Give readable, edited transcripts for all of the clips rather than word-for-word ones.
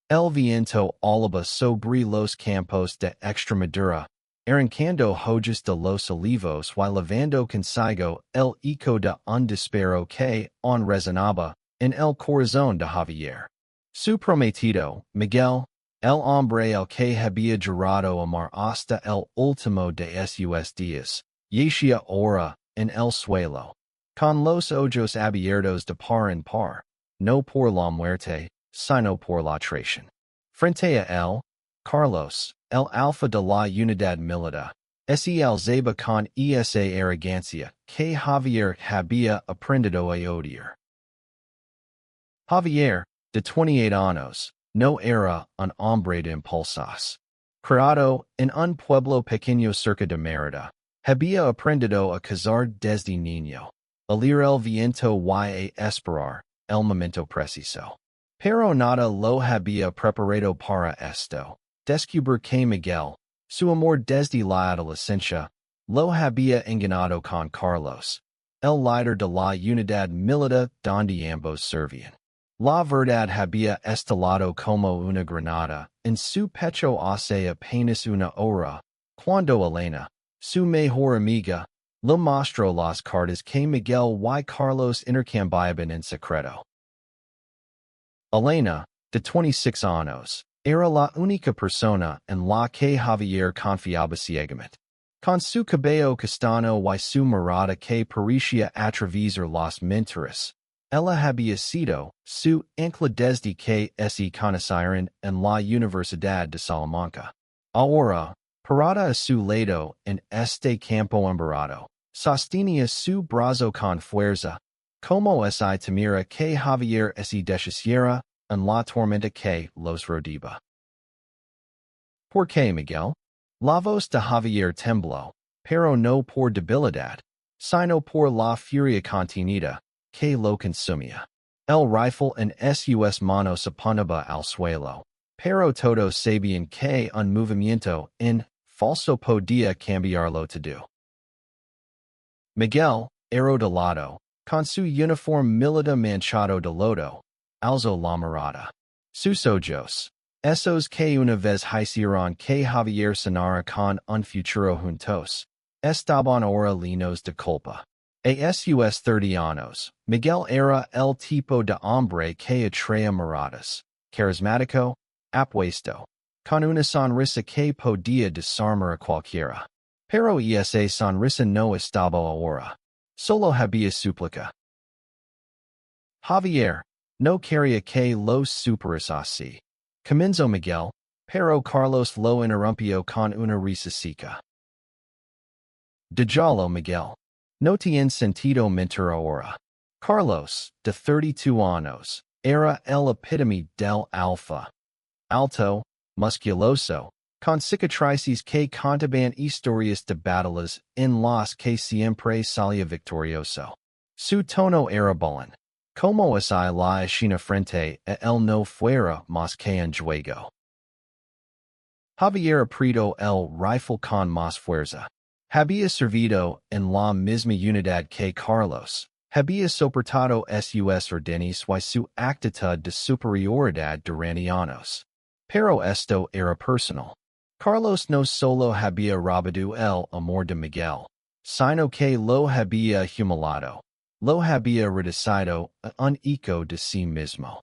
El viento alba sobre los campos de Extremadura, arrancando hojas de los olivos y lavando consigo el eco de un disparo que on resonaba en el corazón de Javier. Su prometido, Miguel, el hombre el que había jurado amar hasta el último de sus días, yacía ahora en el suelo, con los ojos abiertos de par en par, no por la muerte, sino por la traición. Frente a él, Carlos, el alfa de la unidad militar, el zeba con esa arrogancia que Javier había aprendido a odiar. Javier, de 28 años, no era un hombre de impulsos. Criado en un pueblo pequeño cerca de Mérida, había aprendido a cazar desde niño, a leer el viento y a esperar el momento preciso. Pero nada lo había preparado para esto. Descubrir que Miguel, su amor desde la adolescencia, lo había engañado con Carlos, el líder de la unidad militar donde ambos servían. La verdad había estalado como una granada en su pecho hace apenas una hora, cuando Elena, su mejor amiga, le mostró las cartas que Miguel y Carlos intercambiaban en secreto. Elena, de 26 años, era la única persona en la que Javier confiaba ciegamente. Con su cabello castaño y su mirada que parecía atravesar las mentiras, ella había sido su ancla desde que se conocieron en la Universidad de Salamanca. Ahora, parada a su lado en este campo embarrado, sostenía su brazo con fuerza, como si temiera que Javier se deshiciera en la tormenta que los rodeaba. ¿Por qué, Miguel? La voz de Javier tembló, pero no por debilidad, sino por la furia contenida que lo consumía. El rifle en sus manos apuntaba al suelo, pero todos sabían que un movimiento en falso podía cambiarlo todo. Miguel, era de lado, con su uniforme militar manchado de lodo, alzó la mirada. Sus ojos, esos que una vez hicieron que Javier sonara con un futuro juntos, estaban ahora llenos de culpa. A sus 30 años, Miguel era el tipo de hombre que atraía miradas, carismático, apuesto, con una sonrisa que podía desarmar a cualquiera. Pero esa sonrisa no estaba ahora. Solo había súplica. Javier, no quería que los superas así. Comenzó Miguel, pero Carlos lo interrumpió con una risa seca. Déjalo, Miguel. No tiene sentido mentir ahora. Carlos, de 32 años, era el epítome del alfa. Alto, musculoso, con cicatrices que contaban historias de batallas en las que siempre salía victorioso. Su tono era bolón, como si la escena frente a él no fuera más que un juego. Javier apretó el rifle con más fuerza. Había servido en la misma unidad que Carlos. Había soportado sus órdenes y su actitud de superioridad durante años. Pero esto era personal. Carlos no solo había robado el amor de Miguel, sino que lo había humillado. Lo había reducido a un eco de sí mismo.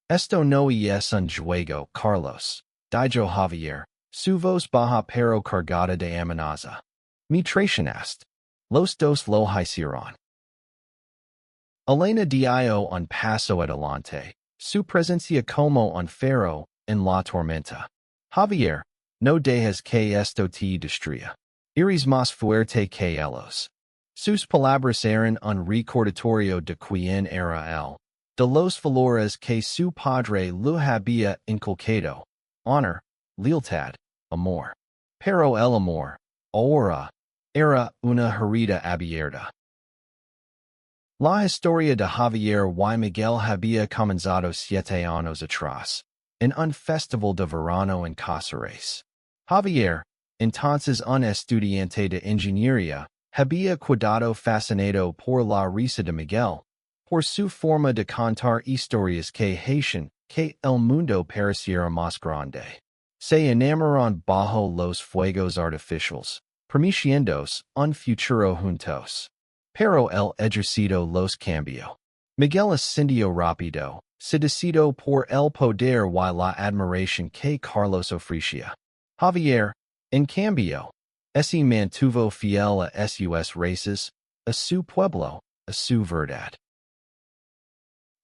Esto no es un juego, Carlos, dijo Javier, su voz baja pero cargada de amenaza. Me traicionaste. Los dos lo hicieron. Elena dio un paso adelante, su presencia como un faro en la tormenta. Javier, no dejes que esto te destruya. Eres más fuerte que ellos. Sus palabras eran un recordatorio de quién era él, de los valores que su padre le había inculcado: honor, lealtad, amor. Pero el amor, ahora, era una herida abierta. La historia de Javier y Miguel había comenzado 7 años atrás, en un festival de verano en Cáceres. Javier, entonces un estudiante de ingeniería, había quedado fascinado por la risa de Miguel, por su forma de contar historias que hacían que el mundo pareciera más grande. Se enamoran bajo los fuegos artificiales, prometidos un futuro juntos. Pero el ejercicio los cambió. Miguel ascendió rápido, seducido por el poder y la admiración que Carlos ofrecía. Javier, en cambio, se mantuvo fiel a sus raíces, a su pueblo, a su verdad.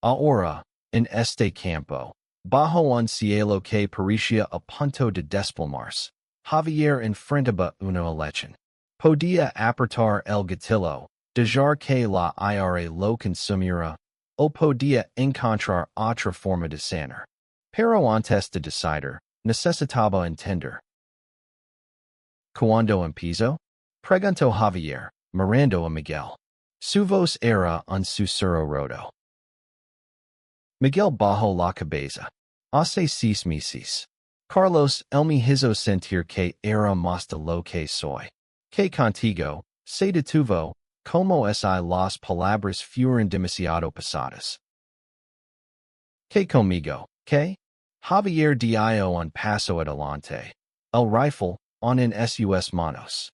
Ahora, en este campo, bajo un cielo que parecía a punto de desplomarse, Javier enfrentaba una elección. Podía apretar el gatillo, dejar que la ira lo consumiera, o podía encontrar otra forma de sanar. Pero antes de decidir, necesitaba entender. ¿Cuándo empezó? Preguntó Javier, mirando a Miguel. Su voz era un susurro roto. Miguel bajó la cabeza. Hace 6 meses. Carlos, él me hizo sentir que era más de lo que soy. Que contigo, se detuvo, como si las palabras fueran demasiado pesadas. Que conmigo, que? Javier dio un paso adelante. El rifle, en sus manos.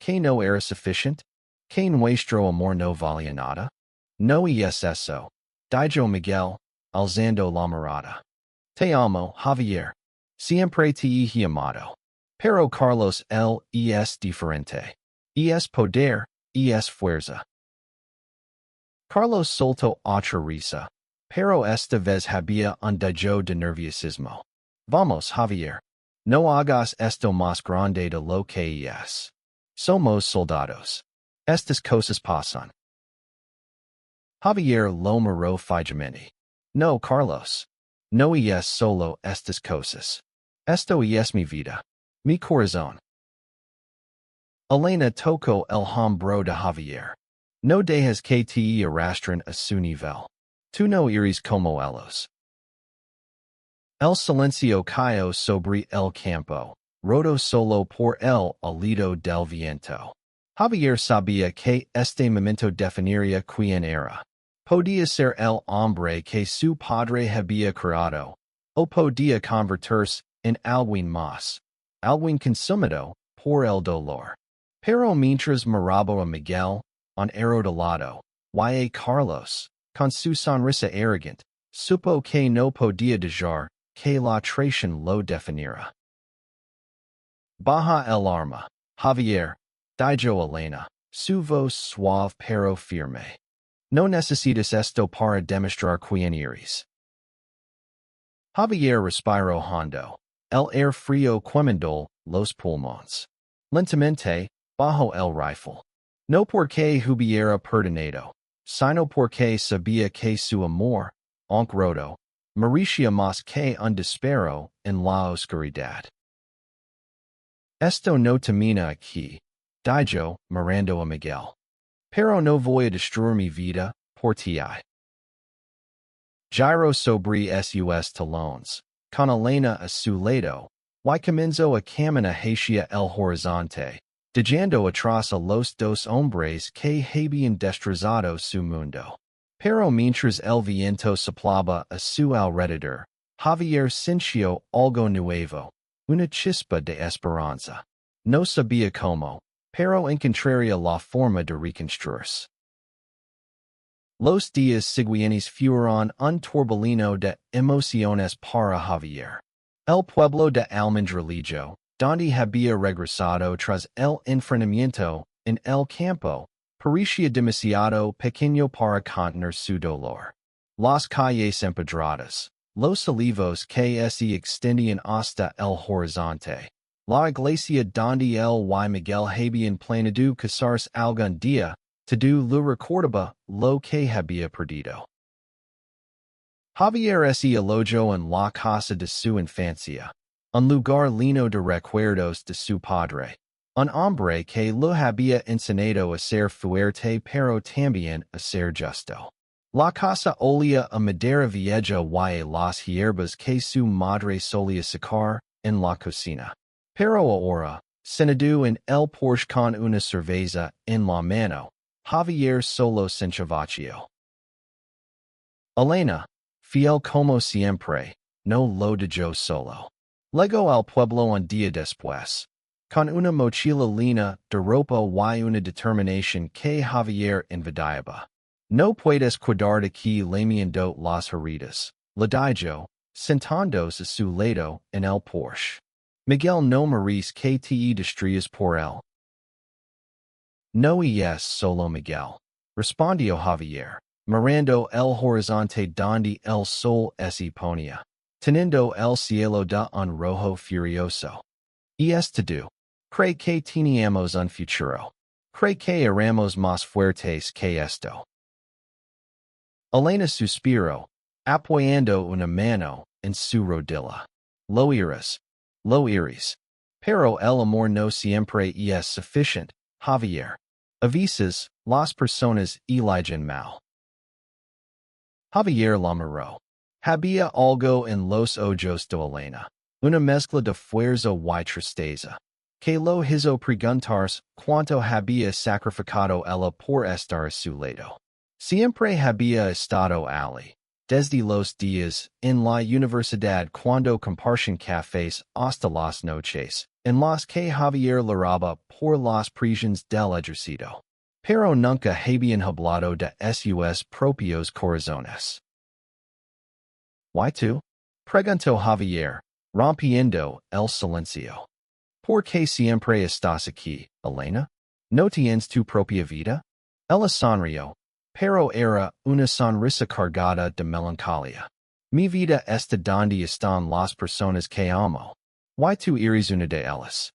Que no era suficiente? Que nuestro amor no valía nada? No es eso. Dijo Miguel, alzando la mirada. Te amo, Javier. Siempre te he amado. Pero Carlos él es diferente. Es poder, es fuerza. Carlos soltó otra risa, pero esta vez había un dejo de nerviosismo. Vamos, Javier. No hagas esto más grande de lo que es. Somos soldados. Estas cosas pasan. Javier lo miró fijamente. No, Carlos. No es solo estas cosas. Esto es mi vida. Mi corazón. Elena tocó el hombro de Javier. No dejes que te arrastren a su nivel. Tú no eres como ellos. El silencio cayó sobre el campo, roto solo por el alido del viento. Javier sabía que este momento definiría quién era. Podía ser el hombre que su padre había creado, o podía convertirse en alguien más, alguien consumido por el dolor. Pero mientras miraba a Miguel, un héroe de lado, y Carlos, con su sonrisa arrogante, supo que no podía dejar que la traición lo definiera. Baja el arma, Javier, dijo Elena, su voz suave pero firme. No necesitas esto para demostrar quién eres. Javier respiró hondo. El aire frío quemando los pulmones. Lentamente, bajo el rifle. No porque hubiera perdonado, sino porque sabía que su amor, aunque roto, merecía más que un desespero en la oscuridad. Esto no termina aquí, dijo, mirando a Miguel. Pero no voy a destruir mi vida, por ti. Giro sobre sus talones, con Elena a su lado, y comenzó a caminar hacia el horizonte, dejando atrás a los dos hombres que habían destrozado su mundo. Pero mientras el viento soplaba a su alrededor, Javier sintió algo nuevo, una chispa de esperanza. No sabía cómo, pero encontraría la forma de reconstruirse. Los días siguientes fueron un torbellino de emociones para Javier. El pueblo de Almendralejo, donde había regresado tras el enfrentamiento en el campo, parecía demasiado pequeño para contener su dolor. Las calles empedradas, los olivos que se extendían hasta el horizonte, la iglesia donde el y Miguel habían planeado casarse algún día, todo lo recordaba lo que había perdido. Javier se alojó en la casa de su infancia, un lugar lleno de recuerdos de su padre, un hombre que lo había enseñado a ser fuerte pero también a ser justo. La casa olía a madera vieja y las hierbas que su madre solía sacar en la cocina. Pero ahora, sentado en el porche con una cerveza en la mano, Javier solo se enchavació. Elena, fiel como siempre, no lo de yo solo. Lego al pueblo un día después. Con una mochila llena de ropa y una determinación que Javier envidiaba. No puedes cuidar de que lamiendo las heridas. Le dijo, sentándose a su lado en el Porsche. Miguel no maris que te destruyes por él. No es solo Miguel. Respondió Javier, mirando el horizonte donde el sol se ponía, teniendo el cielo de un rojo furioso. Es todo. Cree que teníamos un futuro. Cree que éramos más fuertes que esto. Elena suspiró, apoyando una mano en su rodilla. Lo iris. Pero el amor no siempre es suficiente, Javier. A veces, las personas eligen mal. Javier la miró. Había algo en los ojos de Elena, una mezcla de fuerza y tristeza, que lo hizo preguntarse cuánto había sacrificado ella por estar a su lado. Siempre había estado allí, desde los días en la universidad cuando compartían cafés hasta las noches, en las que Javier lloraba por las prisiones del ejercicio. Pero nunca habían hablado de sus propios corazones. ¿Why tú? Preguntó Javier, rompiendo el silencio. ¿Por qué siempre estás aquí, Elena? ¿No tienes tu propia vida? Ella sonrió, pero era una sonrisa cargada de melancolía. Mi vida está donde están las personas que amo. ¿Why tú eres una de ellas?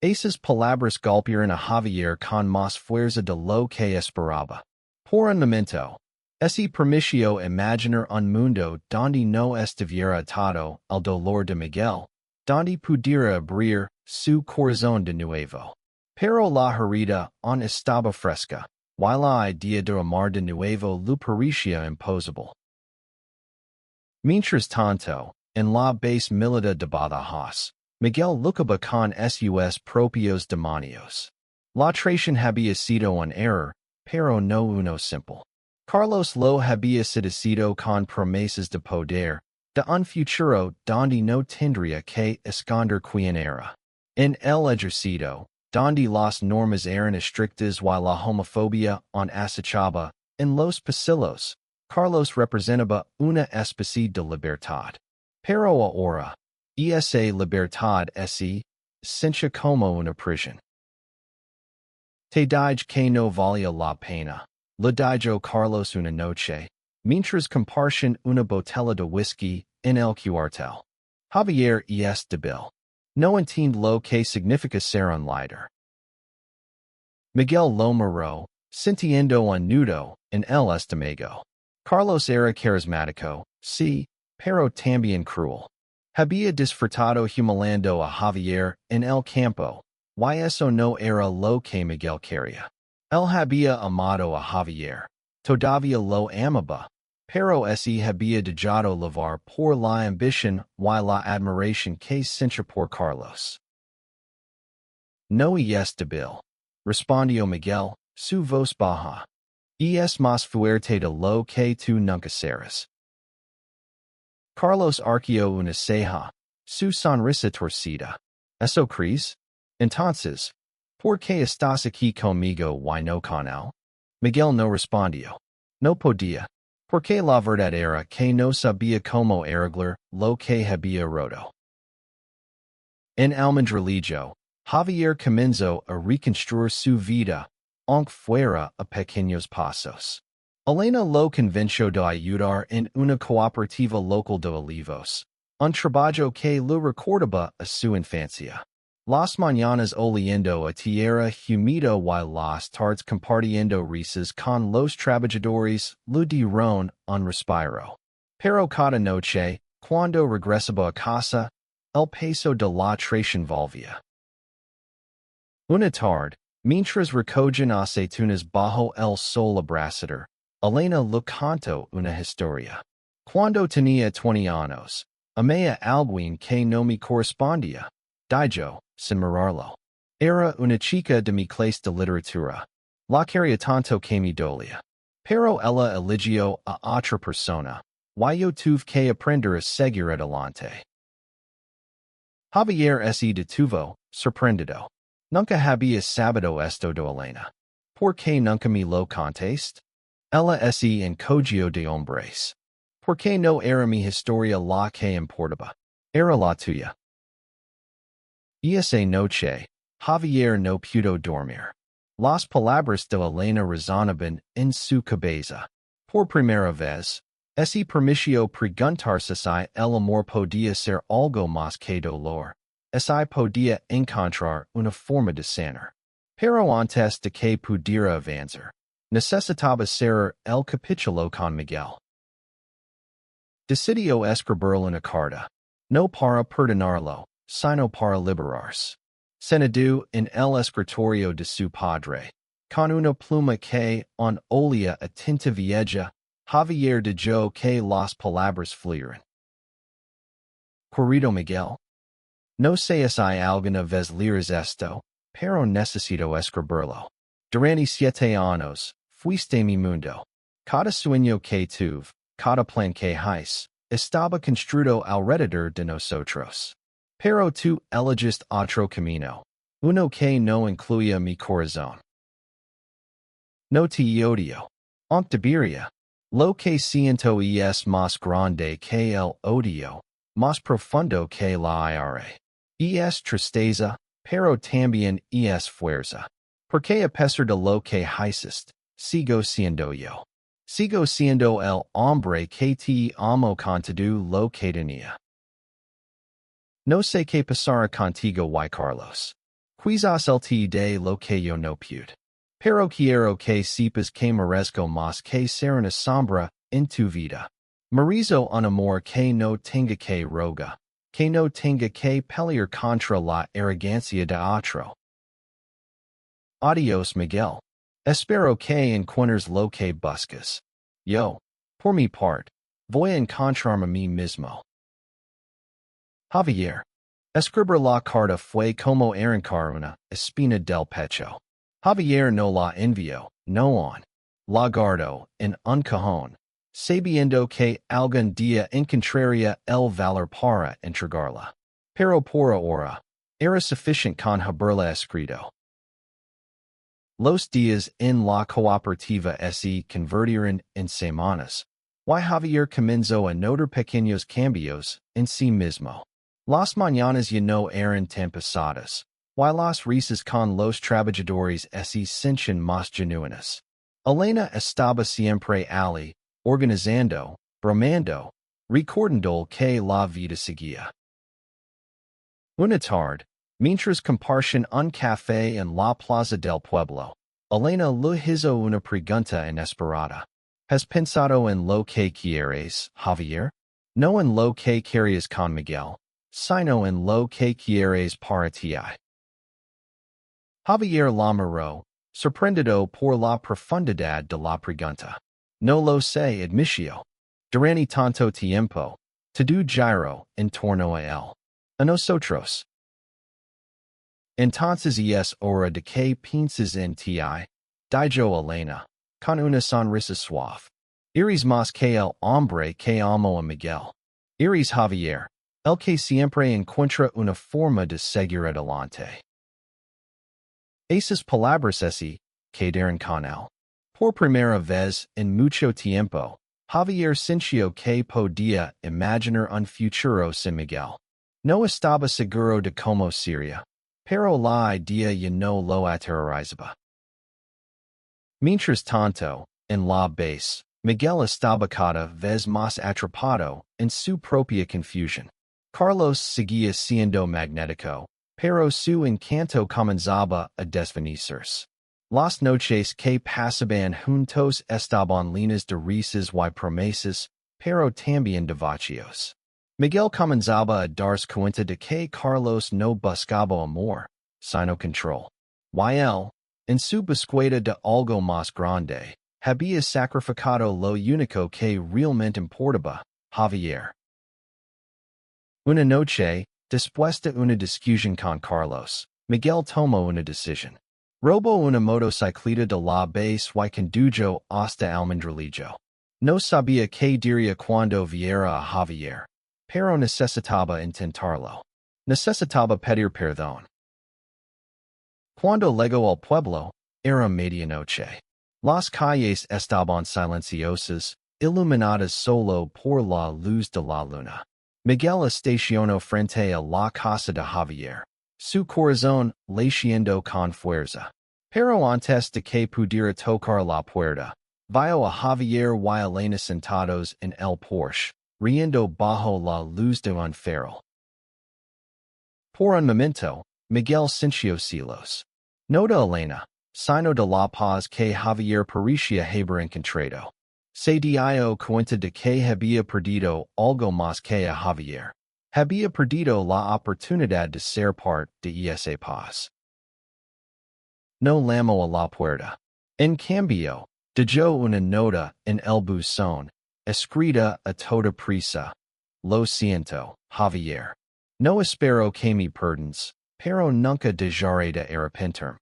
Esas palabras golpearon a Javier con más fuerza de lo que esperaba. Por un momento, ese permitió imaginar un mundo donde no estuviera atado al dolor de Miguel, donde pudiera abrir su corazón de nuevo. Pero la herida aún estaba fresca, y la idea de amar de nuevo le parecía imposible. Mientras tanto, en la base militar de Badajoz, Miguel luchaba con sus propios demonios. La traición había sido un error, pero no uno simple. Carlos lo había seducido con promesas de poder, de un futuro donde no tendría que esconder quién era. En el ejercicio, donde las normas eran estrictas y la homofobia aún acechaba, en los pasillos, Carlos representaba una especie de libertad. Pero ahora, esa libertad se siente como una prisión. Te dije que no valía la pena, le dijo Carlos una noche, mientras compartían una botella de whisky en el cuartel. Javier es débil. No entiende lo que significa ser un líder. Miguel lo miró, sintiendo un nudo en el estómago. Carlos era carismático, sí, pero también cruel. Había disfrutado humillando a Javier en el campo, y eso no era lo que Miguel quería. Él había amado a Javier, todavía lo amaba, pero ese había dejado llevar por la ambición y la admiración que sentía por Carlos. No es débil, respondió Miguel, su voz baja. Es más fuerte de lo que tú nunca serás. Carlos arqueó una ceja, su sonrisa torcida. ¿Eso crees? Entonces, ¿por qué estás aquí conmigo y no con él? Miguel no respondió. No podía, porque la verdad era que no sabía cómo arreglar lo que había roto. En Almendrelillo, Javier comenzó a reconstruir su vida, aunque fuera a pequeños pasos. Elena lo convenció de ayudar en una cooperativa local de olivos, un trabajo que le recordaba a su infancia. Las mañanas oliendo a tierra humida y las tardes compartiendo risas con los trabajadores le dieron un respiro. Pero cada noche, cuando regresaba a casa, el peso de la traición volvía. Una tarde, mientras recogían aceitunas bajo el sol abrasador, Elena le contó una historia. Cuando tenía 20 años, amé a alguien que no me correspondía, dijo, sin mirarlo. Era una chica de mi clase de literatura. La quería tanto que me dolía. Pero ella eligió a otra persona, Y yo tuve que aprender a seguir adelante. Javier se detuvo, sorprendido. Nunca había sabido esto de Elena. ¿Por qué nunca me lo contaste? Ella se encogió de hombres. ¿Por qué no era mi historia la que importaba? Era la tuya. Esa noche, Javier no pudo dormir. Las palabras de Elena resonaban en su cabeza. Por primera vez, se permitió preguntarse si el amor podía ser algo más que dolor. Si podía encontrar una forma de sanar. Pero antes de que pudiera avanzar, necesitaba cerrar el capítulo con Miguel. Decidió escribir una carta, no para perdonarlo, sino para liberarse. Sentado en el escritorio de su padre, con una pluma que on olía a tinta vieja, Javier dejó que las palabras fluyeran. Querido Miguel, no sé si alguna vez leerás esto, pero necesito escribirlo. Durante 7 años, fuiste mi mundo. Cada sueño que tuve, cada plan que hice, estaba construido alrededor de nosotros. Pero tú elegiste otro camino, uno que no incluía mi corazón. No te odio. Aunque debería. Lo que siento es más grande que el odio, más profundo que la ira. Es tristeza, pero también es fuerza. Porque a pesar de lo que hiciste, sigo siendo yo. Sigo siendo el hombre que te amo con todo lo que tenía. No sé qué pasará contigo y Carlos. Quizás el te de lo que yo no pude. Pero quiero que sepas que merezco más que ser una sombra en tu vida. Merezco un amor que no tenga que rogar, que no tenga que pelear contra la arrogancia de otro. Adiós, Miguel. Espero que encuentres lo que buscas. Yo, por mi parte, voy a encontrarme a mí mismo. Javier. Escribir la carta fue como arrancar una espina del pecho. Javier no la envió, no on. La guardó en un cajón, sabiendo que algún día encontraría el valor para entregarla. Pero por ahora, era suficiente con haberla escrito. Los días en la cooperativa se convirtieron en semanas. Y Javier comenzó a notar pequeños cambios en sí mismo. Las mañanas ya no eran tan pesadas, y las risas con los trabajadores se sentían más genuinas. Elena estaba siempre allí, organizando, bromando, recordando que la vida seguía. Una tarde, mientras compartían un café en la plaza del pueblo, Elena le hizo una pregunta inesperada. ¿Has pensado en lo que quieres, Javier? No en lo que querías con Miguel, sino en lo que quieres para ti. Javier la miró, sorprendido por la profundidad de la pregunta. No lo sé, admitió. Durante tanto tiempo, todo giró en torno a él. A nosotros. Entonces es hora de que pienses en ti, dijo Elena, con una sonrisa suave. Eres más que el hombre que amo a Miguel. Eres Javier, el que siempre encuentra una forma de seguir adelante. Esas palabras se quedaron con él. Por primera vez en mucho tiempo, Javier sintió que podía imaginar un futuro sin Miguel. No estaba seguro de cómo sería, pero la idea ya no lo aterrorizaba. Mientras tanto, en la base, Miguel estaba cada vez más atrapado en su propia confusión. Carlos seguía siendo magnético, pero su encanto comenzaba a desvanecerse. Las noches que pasaban juntos estaban llenas de risas y promesas, pero también de vacíos. Miguel comenzaba a darse cuenta de que Carlos no buscaba amor, sino control. Y él, en su búsqueda de algo más grande, había sacrificado lo único que realmente importaba, Javier. Una noche, después de una discusión con Carlos, Miguel tomó una decisión. Robó una motocicleta de la base y condujo hasta Almendralejo. No sabía que diría cuando viera a Javier, pero necesitaba intentarlo. Necesitaba pedir perdón. Cuando llegó al pueblo, era medianoche. Las calles estaban silenciosas, iluminadas solo por la luz de la luna. Miguel estacionó frente a la casa de Javier. Su corazón latiendo con fuerza. Pero antes de que pudiera tocar la puerta, vio a Javier y Elena sentados en el porche, riendo bajo la luz de un farol. Por un momento, Miguel sintió celos. No de Elena, sino de la paz que Javier parecía haber encontrado. Se dio cuenta de que había perdido algo más que a Javier. Había perdido la oportunidad de ser parte de esa paz. No llamó a la puerta. En cambio, dejó una nota en el buzón, escrita a toda prisa. Lo siento, Javier. No espero que me perdones, pero nunca dejaré de arrepentirme.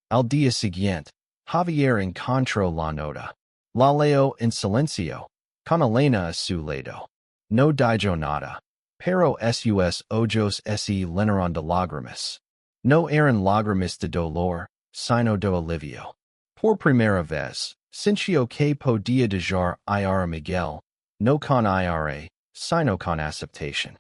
Al día siguiente, Javier encontró la nota. La leyó en silencio, con Elena a su lado. No dijo nada, pero sus ojos se llenaron de lágrimas. No eran lágrimas de dolor, sino de alivio. Por primera vez, sintió que podía dejar ir a Miguel, no con ira, sino con aceptación.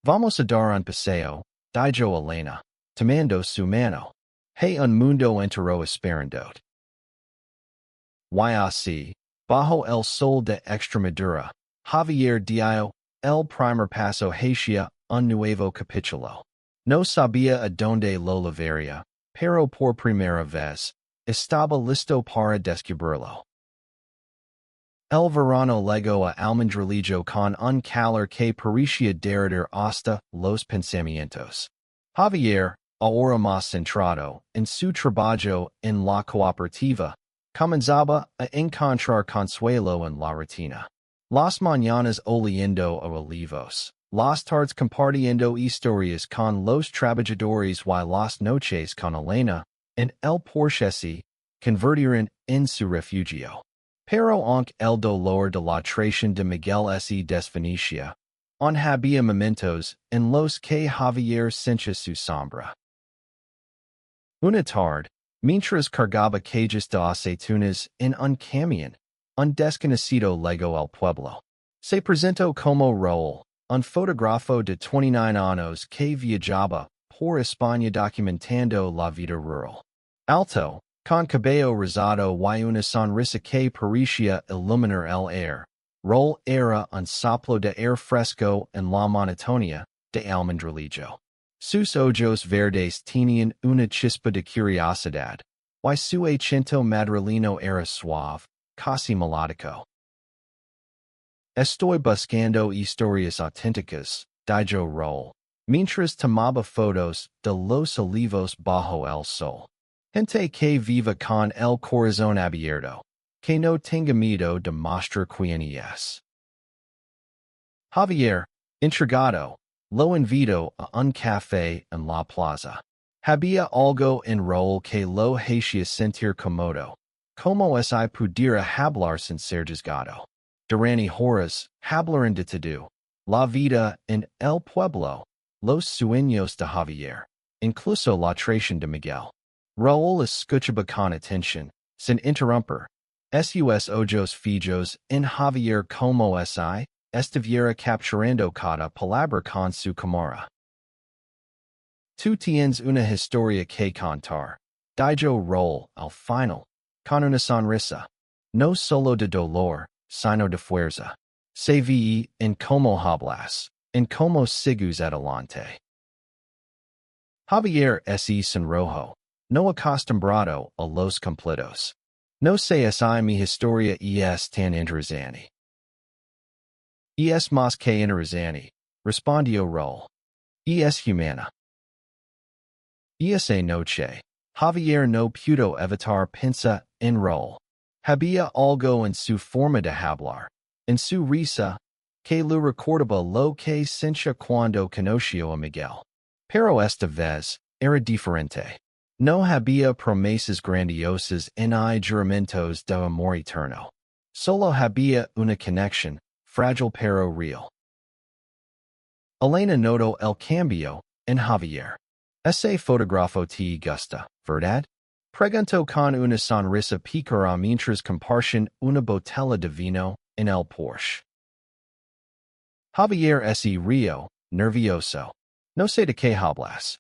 Vamos a dar un paseo, dijo Elena, tomando su mano. Hay un mundo entero esperándote. Y así, bajo el sol de Extremadura, Javier dio el primer paso hacia un nuevo capítulo. No sabía a dónde lo llevaría, pero por primera vez, estaba listo para descubrirlo. El verano llegó a almendralejo con un calor que parecía derretir hasta los pensamientos. Javier, ahora más centrado en su trabajo en la cooperativa, comenzaba a encontrar consuelo en la rutina. Las mañanas oliendo a olivos, las tardes compartiendo historias con los trabajadores y las noches con Elena, en el porche se convirtieron en su refugio. Pero aunque el dolor de la traición de Miguel se desvanecía, aún había momentos en los que Javier sentía su sombra. Una tarde, mientras cargaba cajas de aceitunas en un camión, un desconocido llegó al pueblo. Se presentó como Raúl, un fotógrafo de 29 años que viajaba por España documentando la vida rural. Alto, con cabello rosado y una sonrisa que parecía iluminar el aire, Raúl era un soplo de aire fresco en la monotonía de almendralejo. Sus ojos verdes tenían una chispa de curiosidad, y su acento madrileño era suave, casi melódico. Estoy buscando historias auténticas, dijo Raúl, mientras tomaba fotos de los olivos bajo el sol. Gente que viva con el corazón abierto, que no tenga miedo de mostrar quién es. Javier, intrigado, lo invitó a un café en la plaza. Había algo en Raúl que lo hacía sentir cómodo, como si pudiera hablar sin ser juzgado. Durante horas, hablaron de todo, la vida en el pueblo, los sueños de Javier, incluso la traición de Miguel. Raúl escuchaba con atención, sin interrumpir. Sus ojos fijos en Javier como si estuviera capturando cada palabra con su cámara. Tú tienes una historia que contar, dijo Raúl al final, con una sonrisa. No solo de dolor, sino de fuerza. Se ve en cómo hablas, en cómo sigues adelante. Javier se sonrojó, no acostumbrado a los completos. No sé si mi historia es tan interesante. Es más que interesante, respondió Raúl. Es humana. Esa noche, Javier no pudo evitar pensar en Raúl. Había algo en su forma de hablar, en su risa, que lo recordaba lo que sentía cuando conoció a Miguel. Pero esta vez, era diferente. No había promesas grandiosas ni juramentos de amor eterno. Solo había una conexión, fragile pero real. Elena notó el cambio en Javier. Ese fotógrafo te gusta, ¿verdad? Preguntó con una sonrisa pícara mientras compartían una botella de vino en el Porsche. Javier se rió, nervioso. No sé de qué hablas.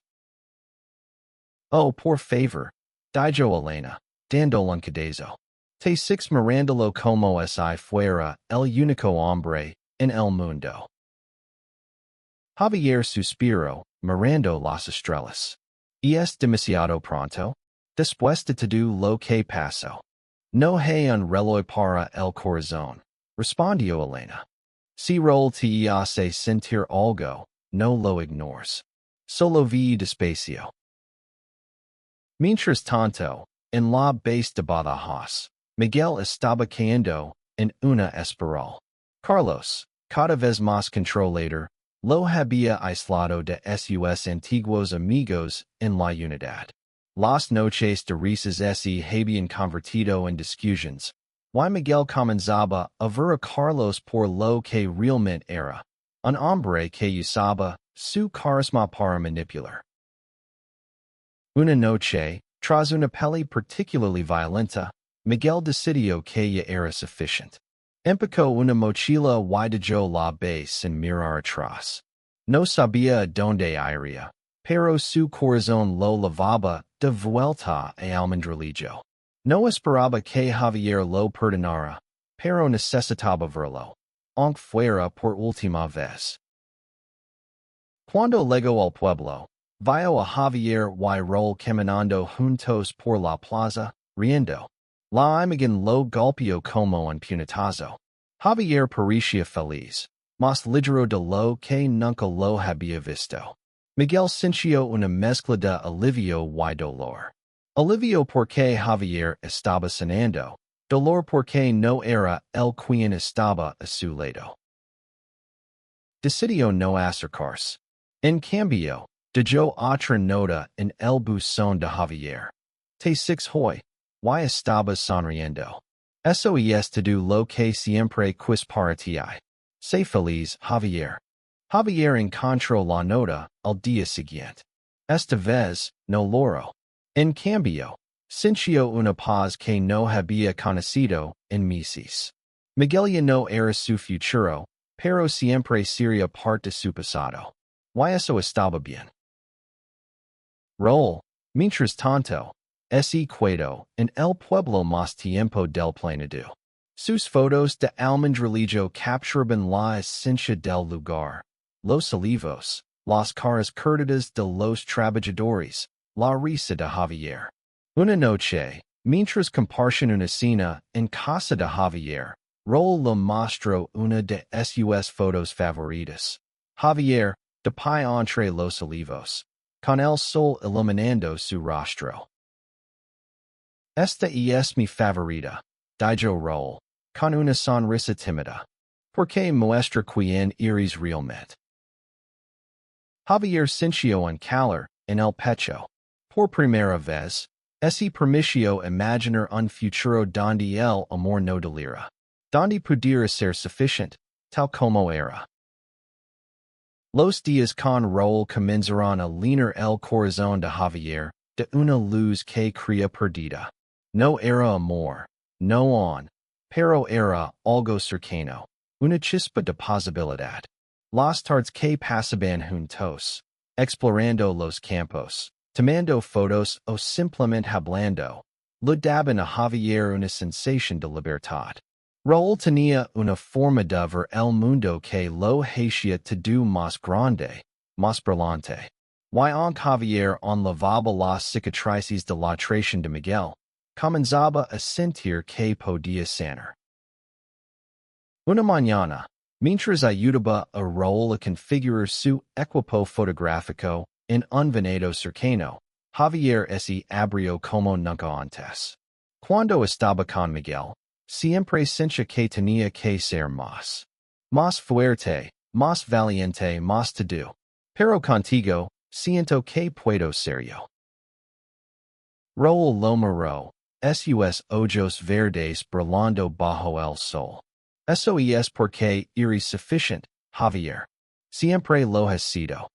Oh, por favor, dijo Elena, dando un cadazo. Te six mirándolo como si fuera el único hombre en el mundo. Javier suspiró, mirando las estrellas. ¿Y es demasiado pronto? Después de todo lo que pasó. No hay un reloj para el corazón, respondió Elena. Si rol te hace sentir algo, no lo ignores. Solo vi despacio. Mientras tanto, en la base de Badajoz, Miguel estaba cayendo en una espiral. Carlos, cada vez más controlador, lo había aislado de sus antiguos amigos en la unidad. Las noches de risas se habían convertido en discusiones. Y Miguel comenzaba a ver a Carlos por lo que realmente era, un hombre que usaba su carisma para manipular. Una noche, tras una pelea particularly violenta, Miguel decidió que ya era suficiente. Empacó una mochila y dejó la base sin mirar atrás. No sabía a dónde iría, pero su corazón lo llevaba de vuelta a Almendrelillo. No esperaba que Javier lo perdonara, pero necesitaba verlo, aunque fuera por última vez. Cuando llegó al pueblo, vio a Javier y Rol caminando juntos por la plaza, riendo. La imagen lo golpeó como un puñetazo. Javier parecía feliz, más ligero de lo que nunca lo había visto. Miguel sintió una mezcla de alivio y dolor. Alivio porque Javier estaba sanando, dolor porque no era el quien estaba a su lado. Decidió no acercarse. En cambio, dejó otra nota en el buzón de Javier. Te six hoy, y estaba sonriendo. Eso es todo lo que siempre quis para ti. Sé feliz, Javier. Javier encontró la nota al día siguiente. Esta vez, no loro. En cambio, sintió una paz que no había conocido en meses. Miguel ya no era su futuro, pero siempre sería parte de su pasado. Y eso estaba bien. Rol, mientras tanto, quedó en el pueblo más tiempo del planeado. Sus fotos de Almendrelillo capturaban la esencia del lugar, los olivos, las caras curtidas de los trabajadores, la risa de Javier. Una noche, mientras compartían una cena en casa de Javier, Rol le mostró una de sus fotos favoritas. Javier, de pie entre los olivos, con el sol iluminando su rostro. Esta es mi favorita, dijo Rol, con una sonrisa tímida, porque muestra quién eres realmente. Javier sintió un calor en el pecho. Por primera vez, se permitió imaginar un futuro donde el amor no delira, donde pudiera ser suficiente, tal como era. Los días con Rol comenzaron a llenar el corazón de Javier de una luz que creía perdida. No era amor, no aún, pero era algo cercano, una chispa de posibilidad. Las tardes que pasaban juntos, explorando los campos, tomando fotos o simplemente hablando, le daban a Javier una sensación de libertad. Rol tenía una forma de ver el mundo que lo hacía todo más grande, más brillante. Y aunque Javier lavaba las cicatrices de la traición de Miguel, comenzaba a sentir que podía sanar. Una mañana, mientras ayudaba a Rol a configurar su equipo fotográfico en un venado cercano, Javier se abrió como nunca antes. Cuando estaba con Miguel, siempre sentía que tenía que ser más fuerte, más valiente, más todo. Pero contigo, siento que puedo ser yo. Rol lo miró, sus ojos verdes brillando bajo el sol. Eso es porque eres suficient, Javier. Siempre lo has sido.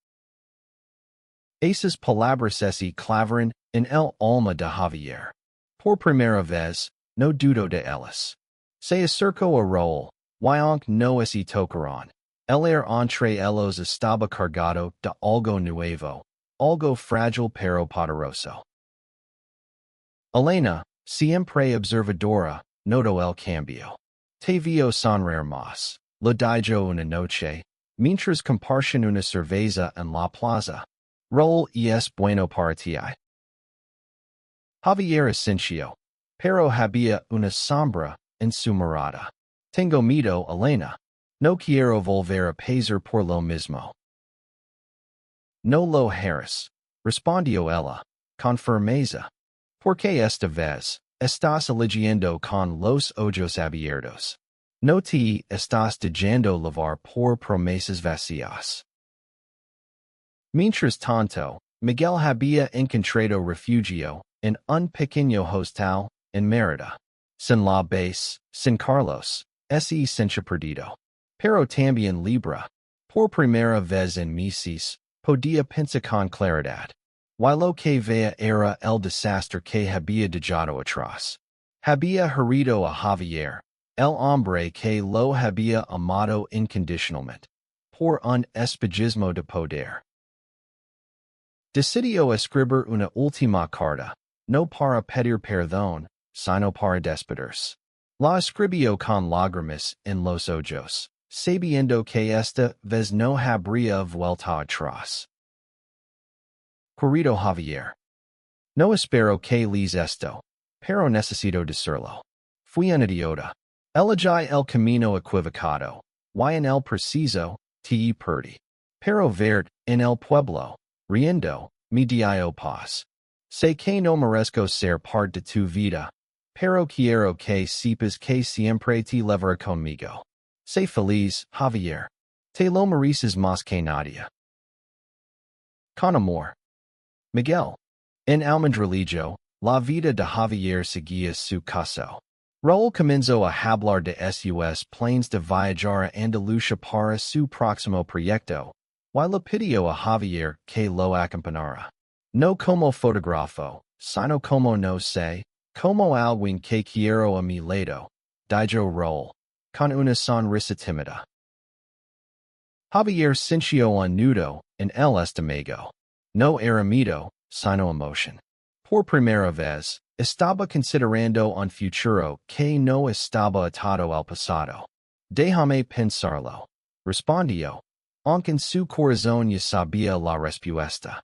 Esas palabras se clavaron en el alma de Javier. Por primera vez, no dudo de ellas. Se acercó a Raúl, y aunque no se tocaron, el aire entre ellos estaba cargado de algo nuevo, algo frágil pero poderoso. Elena, siempre observadora, notó el cambio. Te vio sonreír más. Lo dijo una noche, mientras compartían una cerveza en la plaza. Raúl es bueno para ti. Javier asintió, pero había una sombra en su mirada. Tengo miedo, Elena. No quiero volver a pasar por lo mismo. No lo harás, respondió ella, con firmeza. Porque esta vez, estás eligiendo con los ojos abiertos. No te estás dejando llevar por promesas vacías. Mientras tanto, Miguel había encontrado refugio en un pequeño hostal en Mérida. Sin la base, sin Carlos, se sintió perdido. Pero también libre. Por primera vez en meses, podía pensar con claridad. Y lo que veía era el desastre que había dejado atrás. Había herido a Javier, el hombre que lo había amado incondicionalmente, por un espejismo de poder. Decidió escribir una última carta, no para pedir perdón, sino para despedirse. La escribió con lágrimas en los ojos, sabiendo que esta vez no habría vuelta atrás. Querido Javier, no espero que lees esto, pero necesito decirlo. Fui un idiota. Elegí el camino equivocado, y en el preciso, te perdí. Pero verte en el pueblo, riendo, me dio paz. Sé que no merezco ser parte de tu vida, pero quiero que sepas que siempre te llevaré conmigo. Sé feliz, Javier. Te lo mereces más que nadie. Con amor. Miguel. En Almendrelillo, la vida de Javier seguía su caso. Raúl comenzó a hablar de sus planes de viajar a Andalucía para su próximo proyecto, y le pidió a Javier que lo acompañara. No como fotógrafo, sino como no sé, como alguien que quiero a mi lado, dijo Raúl, con una sonrisa tímida. Javier sintió un nudo en el estómago. No era miedo, sino emoción. Por primera vez, estaba considerando un futuro que no estaba atado al pasado. Déjame pensarlo, respondió, aunque en su corazón ya sabía la respuesta.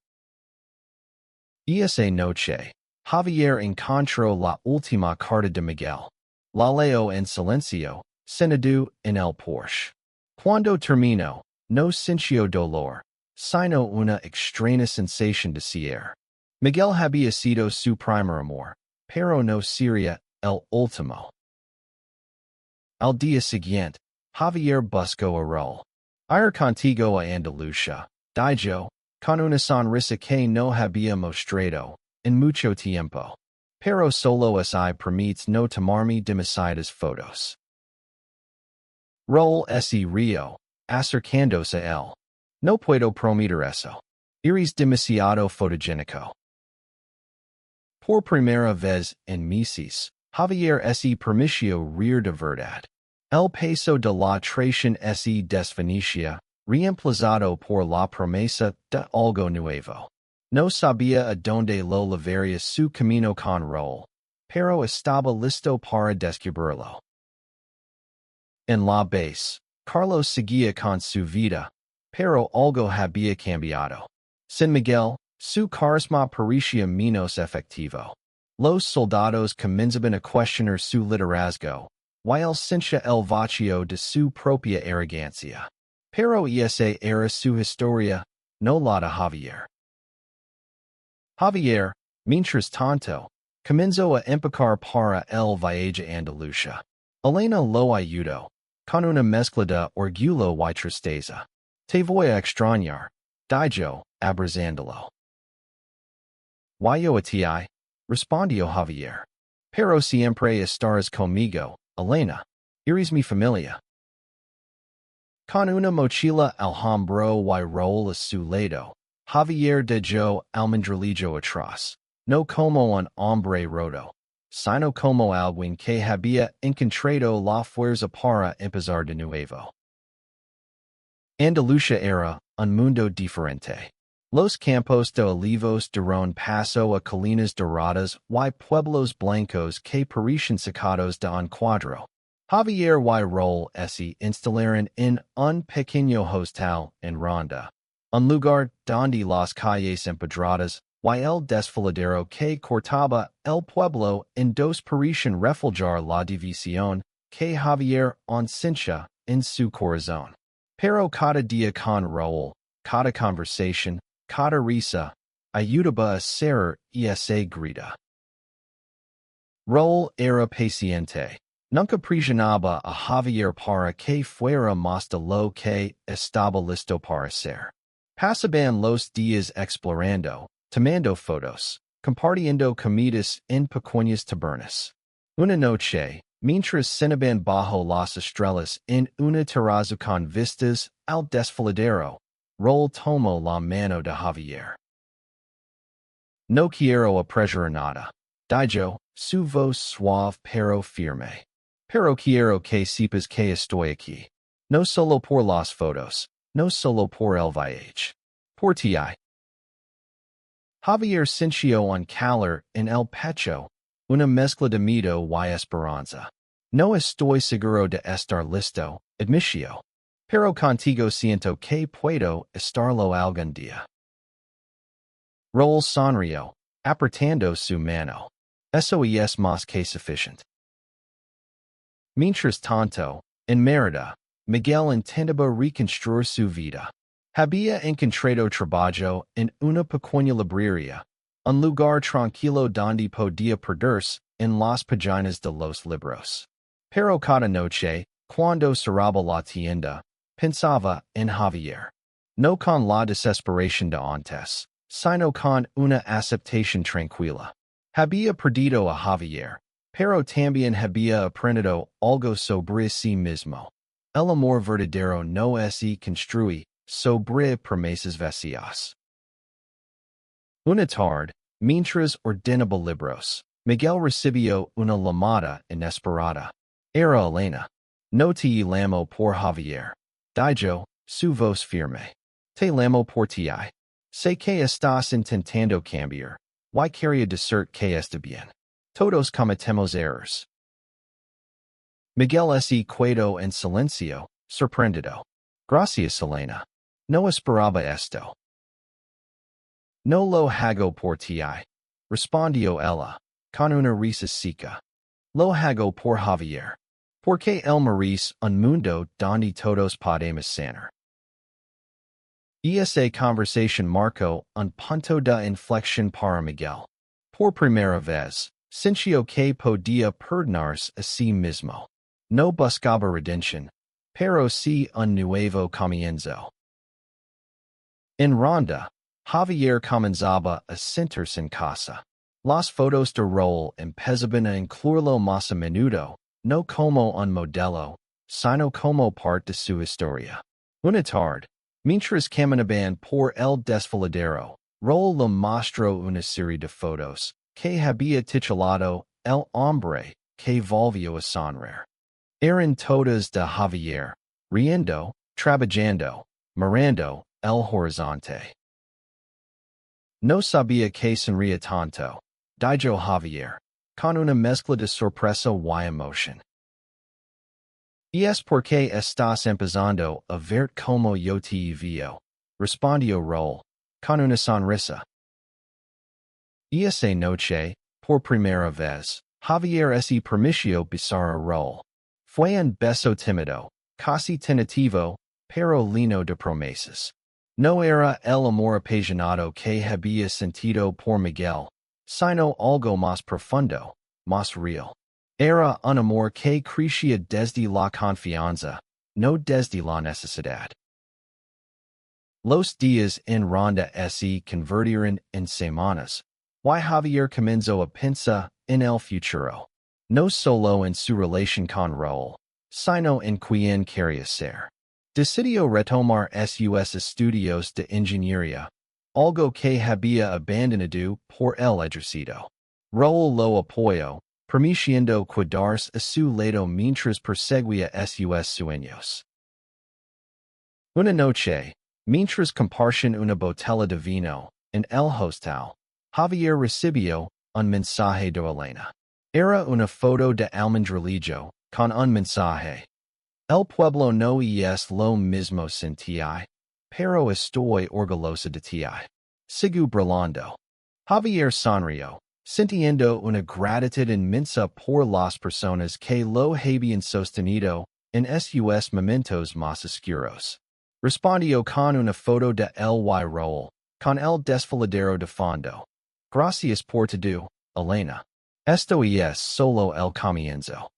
Esa noche, Javier encontró la última carta de Miguel. La leyó en silencio, sentado en el porche. Cuando terminó, no sintió dolor, sino una extraña sensación de ser. Miguel había sido su primer amor, pero no sería el último. Al día siguiente, Javier buscó a Raúl. Ir contigo a Andalucía, dijo, con una sonrisa que no había mostrado en mucho tiempo. Pero solo si permites no tomarme demasiadas fotos. Raúl se rió, acercándose a él. No puedo prometer eso. Eres demasiado fotogénico. Por primera vez en meses, Javier se permitió reír de verdad. El peso de la traición se desvanecía, reemplazado por la promesa de algo nuevo. No sabía a dónde lo llevaría su camino con Raúl, pero estaba listo para descubrirlo. En la base, Carlos seguía con su vida, pero algo había cambiado. Sin Miguel, su carisma parecía menos efectivo. Los soldados comenzaban a cuestionar su liderazgo, y él sentía el vacío de su propia arrogancia. Pero esa era su historia, no la de Javier. Javier, mientras tanto, comenzó a empacar para el viaje a Andalucía. Elena lo ayudó, con una mezcla de orgullo y tristeza. Te voy a extrañar, dijo, abrazándolo. Yo a ti, respondió Javier. Pero siempre estás conmigo, Elena. Eres mi familia. Con una mochila al hombro y rol a su lado, Javier dejó almendrillillo atrás, no como un hombre roto, sino como alguien que había encontrado la fuerza para empezar de nuevo. Andalucía era un mundo diferente. Los campos de olivos dieron paso a colinas doradas y pueblos blancos que parecían sacados de un cuadro. Javier y Rol se instalaron en un pequeño hostal en Ronda, un lugar donde las calles empedradas y el desfiladero que cortaba el pueblo en dos parecían reflejar la división que Javier encincha en su corazón. Pero cada día con Raúl, cada conversación, cada risa, ayudaba a ser esa grita. Raúl era paciente. Nunca presionaba a Javier para que fuera más de lo que estaba listo para ser. Pasaban los días explorando, tomando fotos, compartiendo comidas en pequeñas tabernas. Una noche, mientras cenaban bajo las estrellas en una terraza con vistas al desfiladero, Raúl tomó la mano de Javier. No quiero apresurar nada, dijo, su voz suave pero firme. Pero quiero que sepas que estoy aquí. No solo por las fotos, no solo por el viaje. Por ti. Javier sintió un calor en el pecho, una mezcla de miedo y esperanza. No estoy seguro de estar listo, admitió. Pero contigo siento que puedo estarlo algún día. Raúl sonrió, apretando su mano. Eso es más que suficiente. Mientras tanto, en Mérida, Miguel intentaba reconstruir su vida. Había encontrado trabajo en una pequeña librería, un lugar tranquilo donde podía perderse en las páginas de los libros. Pero cada noche, cuando cerraba la tienda, pensaba en Javier. No con la desesperación de antes, sino con una aceptación tranquila. Había perdido a Javier, pero también había aprendido algo sobre sí mismo. El amor verdadero no se construye sobre promesas vacías. Una tarde, mientras ordenaba libros, Miguel recibió una llamada inesperada. Era Elena. No te llamo por Javier, dijo, su voz firme. Te llamo por ti. Sé que estás intentando cambiar. Y quería decir que está bien. Todos cometemos errores. Miguel se quedó en silencio, sorprendido. Gracias, Elena. No esperaba esto. No lo hago por ti, respondió ella, con una risa seca. Lo hago por Javier. Porque él merece un mundo donde todos podemos sanar. Esa conversación marcó un punto de inflexión para Miguel. Por primera vez, sintió que podía perdonarse a sí mismo. No buscaba redención, pero sí un nuevo comienzo. En Ronda, Javier comenzaba a sentirse en casa. Las fotos de Raúl empezaban a incluirlo más a menudo, no como un modelo, sino como parte de su historia. Una tarde, mientras caminaban por el desfiladero, Raúl le mostró una serie de fotos que había titulado El hombre que volvió a sonreír. Eran todas de Javier, riendo, trabajando, mirando el horizonte. No sabía que sonría tanto, dijo Javier, con una mezcla de sorpresa y emoción. Y es porque estás empezando a ver como yo te veo, respondió Raúl, con una sonrisa. Y esa noche, por primera vez, Javier se permitió besar a Raúl. Fue un beso tímido, casi tentativo, pero lleno de promesas. No era el amor apasionado que había sentido por Miguel, sino algo más profundo, más real. Era un amor que crecía desde la confianza, no desde la necesidad. Los días en Ronda se convirtieron en semanas, Y Javier comenzó a pensar en el futuro. No solo en su relación con Raúl, sino en quien quería ser. Decidió retomar sus estudios de ingeniería, algo que había abandonado por el ejercicio. Raúl lo apoyó, permitiendo quedarse a su lado mientras perseguía sus sueños. Una noche, mientras compartían una botella de vino en el hostal, Javier recibió un mensaje de Elena. Era una foto de almendrelillo con un mensaje. El pueblo no es lo mismo sin ti, pero estoy orgullosa de ti. Sigue brillando. Javier sonrió, sintiendo una gratitud inmensa por las personas que lo habían sostenido en sus momentos más oscuros. Respondió con una foto de el Raúl, con el desfiladero de fondo. Gracias por todo, Elena. Esto es solo el comienzo.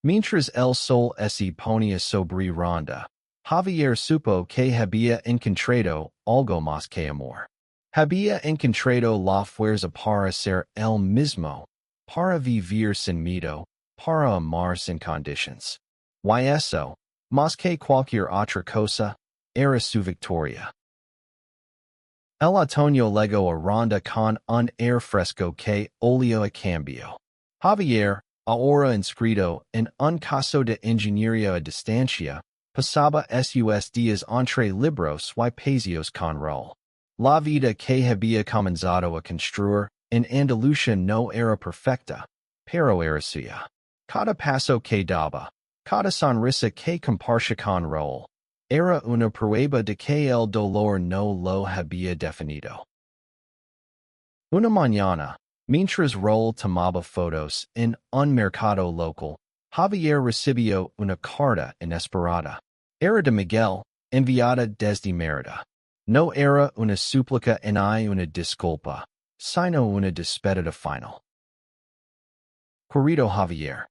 Mientras el sol se ponía sobre Ronda, Javier supo que había encontrado algo más que amor. Había encontrado la fuerza para ser el mismo, para vivir sin miedo, para amar sin condiciones. Y eso, más que cualquier otra cosa, era su victoria. El otoño llegó a Ronda con un aire fresco que olía a cambio. Javier, ahora inscrito en un caso de ingeniería a distancia, pasaba sus días entre libros y paseos con Raúl. La vida que había comenzado a construir en Andalucía no era perfecta, pero era suya. Cada paso que daba, cada sonrisa que compartía con Raúl, era una prueba de que el dolor no lo había definido. Una mañana, mientras Raúl tomaba fotos en un mercado local, Javier recibió una carta inesperada. Era de Miguel, enviada desde Mérida. No era una súplica ni una disculpa, sino una despedida final. Querido Javier,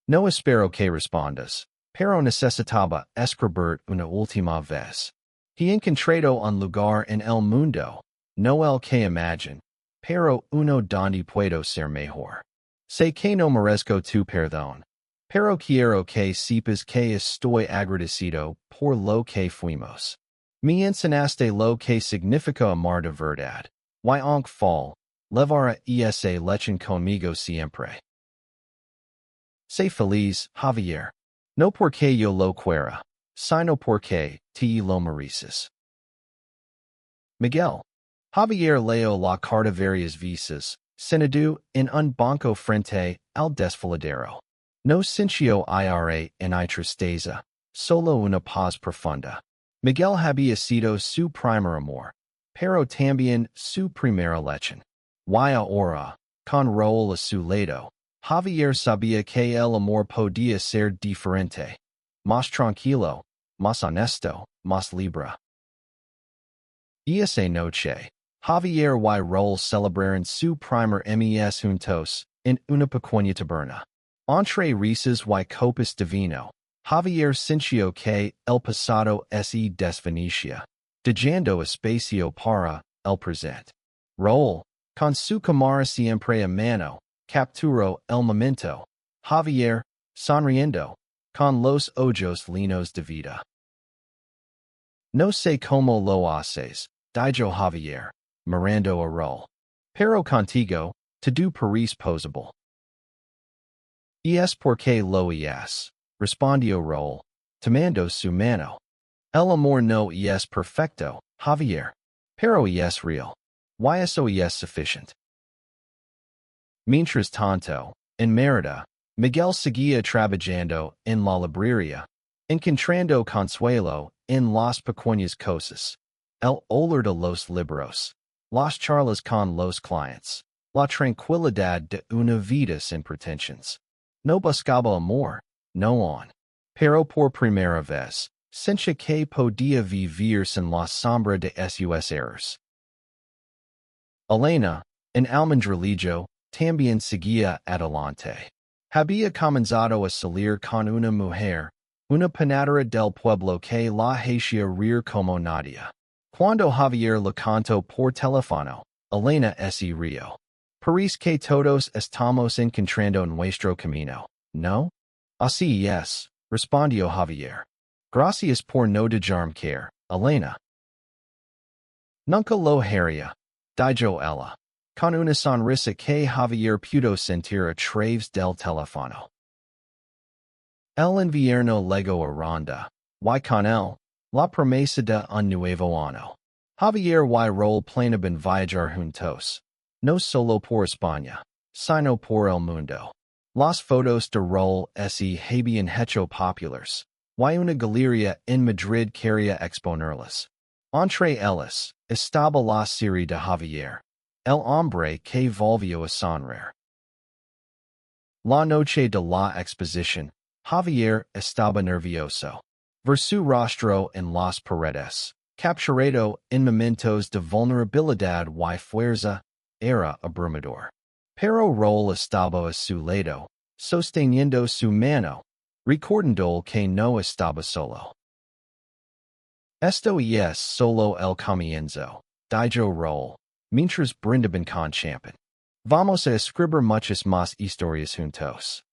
no espero que respondas, pero necesitaba escribir una última vez. He encontrado un lugar en el mundo, no el que imagine, pero uno donde puedo ser mejor. Sé que no merezco tu perdón, pero quiero que sepas que estoy agradecido por lo que fuimos. Me enseñaste lo que significa amar de verdad. Y aunque fall, levar esa lección conmigo siempre. Sé feliz, Javier. No porque yo lo quiera, sino porque te lo mereces. Miguel. Javier leo la carta varias veces, sentado en un banco frente al desfiladero. No sintió ira ni tristeza, solo una paz profunda. Miguel había sido su primer amor, pero también su primera lección. Y ahora, con Raúl a su lado, Javier sabía que el amor podía ser diferente, más tranquilo, más honesto, más libre. Esa noche, Javier y Raúl celebraron su primer mes juntos en una pequeña taberna. Entre risas y copas de vino, Javier sintió que el pasado se desvanecía, dejando espacio para el presente. Raúl, con su cámara siempre a mano, capturó el momento. Javier, sonriendo, con los ojos llenos de vida. No sé cómo lo haces, dijo Javier, mirando a Raúl. Pero contigo, todo parece posible. Es porque lo es, respondió Raúl, tomando su mano. El amor no es perfecto, Javier, pero es real. Y eso es suficiente. Mientras tanto, en Mérida, Miguel seguía trabajando en la librería, encontrando consuelo en las pequeñas cosas. El olor de los libros, las charlas con los clientes, la tranquilidad de una vida sin pretensiones. No buscaba amor, no aún. Pero por primera vez, sentía que podía vivir sin la sombra de sus errores. Elena, en almendrelillo, también seguía adelante. Había comenzado a salir con una mujer, una panadera del pueblo que la hacía reír como nadie. Cuando Javier le contó por teléfono, Elena se rió. Paris que todos estamos encontrando nuestro camino, ¿no? Así es, respondió Javier. Gracias por no dejarme caer, Elena. Nunca lo haría, dijo ella, con una sonrisa que Javier pudo sentir a través del teléfono. El invierno llegó a ronda, y con él, la promesa de un nuevo año. Javier y Raúl planeaban viajar juntos, no solo por España, sino por el mundo. Las fotos de Raúl se habían hecho populares, y una galería en Madrid quería exponerlas. Entre ellas, estaba la serie de Javier, el hombre que volvió a sonreír. La noche de la exposición, Javier estaba nervioso. Ver su rostro en las paredes, capturado en momentos de vulnerabilidad y fuerza, era abrumador. Pero Raúl estaba a su lado, sosteniendo su mano, recordando que no estaba solo. Esto es solo el comienzo, dijo Raúl, mientras brindaban con champán. Vamos a escribir muchas más historias juntos.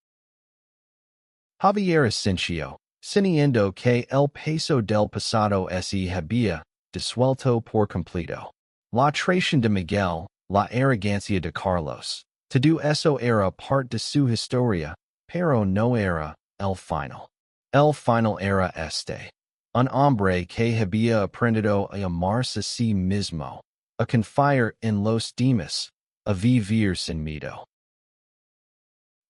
Javier asintió, sintiendo que el peso del pasado se había disuelto por completo. La traición de Miguel, la arrogancia de Carlos, todo eso era parte de su historia, pero no era el final. El final era este. Un hombre que había aprendido a amarse a sí mismo, a confiar en los demás, a vivir sin miedo.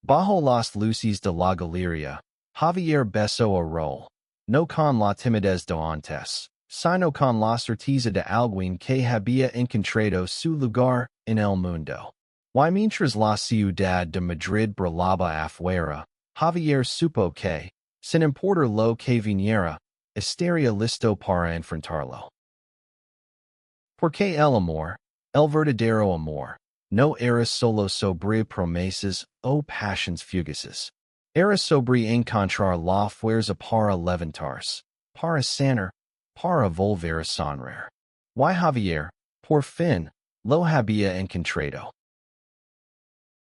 Bajo las luces de la galería, Javier besó a Raúl, no con la timidez de antes, sino con la certeza de alguien que había encontrado su lugar en el mundo. Y mientras la ciudad de Madrid brillaba afuera, Javier supo que, sin importar lo que viniera, estaría listo para enfrentarlo. Porque el amor, el verdadero amor, no era solo sobre promesas o pasiones fugaces. Era sobre encontrar la fuerza para levantarse, para sanar, para volver a sonreír. Y Javier, por fin, lo había encontrado.